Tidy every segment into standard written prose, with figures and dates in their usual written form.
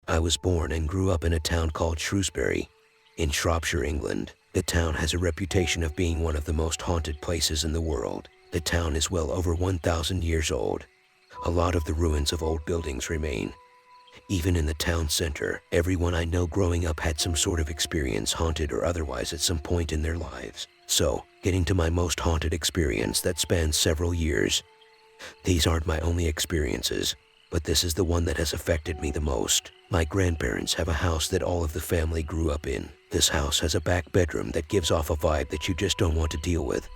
I was born and grew up in a town called Shrewsbury, in Shropshire, England. The town has a reputation of being one of the most haunted places in the world. The town is well over 1,000 years old. A lot of the ruins of old buildings remain. Even in the town center, everyone I know growing up had some sort of experience, haunted or otherwise, at some point in their lives. So, getting to my most haunted experience that spans several years. These aren't my only experiences, but this is the one that has affected me the most. My grandparents have a house that all of the family grew up in. This house has a back bedroom that gives off a vibe that you just don't want to deal with.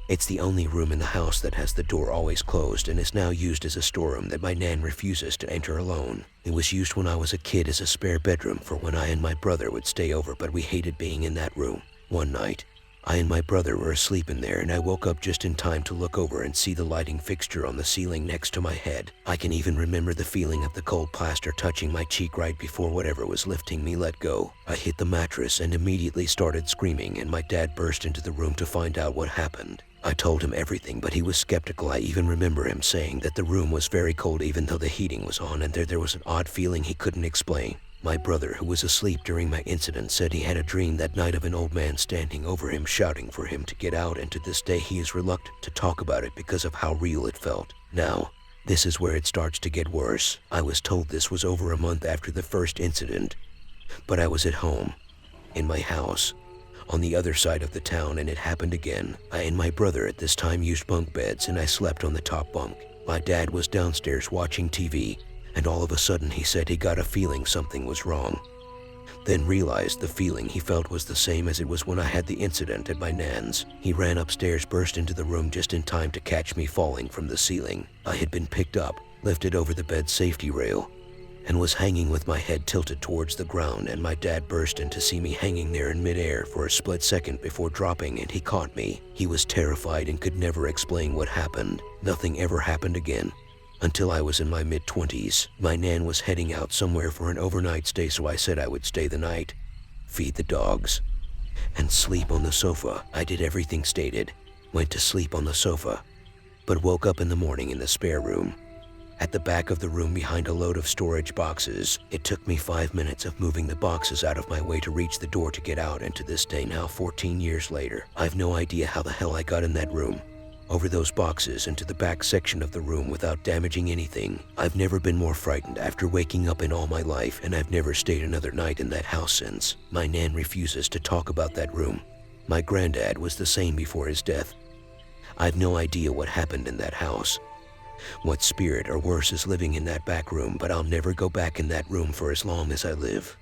It's the only room in the house that has the door always closed and is now used as a storeroom that my nan refuses to enter alone. It was used when I was a kid as a spare bedroom for when I and my brother would stay over, but we hated being in that room. One night, I and my brother were asleep in there, and I woke up just in time to look over and see the lighting fixture on the ceiling next to my head. I can even remember the feeling of the cold plaster touching my cheek right before whatever was lifting me let go. I hit the mattress and immediately started screaming, and my dad burst into the room to find out what happened. I told him everything, but he was skeptical. I even remember him saying that the room was very cold even though the heating was on, and there was an odd feeling he couldn't explain. My brother, who was asleep during my incident, said he had a dream that night of an old man standing over him shouting for him to get out, and to this day he is reluctant to talk about it because of how real it felt. Now, this is where it starts to get worse. I was told this was over a month after the first incident, but I was at home, in my house, on the other side of the town, and it happened again. I and my brother at this time used bunk beds, and I slept on the top bunk. My dad was downstairs watching TV, and all of a sudden he said he got a feeling something was wrong. Then realized the feeling he felt was the same as it was when I had the incident at my nan's. He ran upstairs, burst into the room just in time to catch me falling from the ceiling. I had been picked up, lifted over the bed safety rail, and was hanging with my head tilted towards the ground, and my dad burst in to see me hanging there in midair for a split second before dropping, and he caught me. He was terrified and could never explain what happened. Nothing ever happened again until I was in my mid-20s. My nan was heading out somewhere for an overnight stay, so I said I would stay the night, feed the dogs, and sleep on the sofa. I did everything stated, went to sleep on the sofa, but woke up in the morning in the spare room, at the back of the room behind a load of storage boxes. It took me 5 minutes of moving the boxes out of my way to reach the door to get out, and to this day, now 14 years later, I've no idea how the hell I got in that room, over those boxes into the back section of the room without damaging anything. I've never been more frightened after waking up in all my life, and I've never stayed another night in that house since. My nan refuses to talk about that room. My granddad was the same before his death. I've no idea what happened in that house, what spirit or worse is living in that back room, but I'll never go back in that room for as long as I live.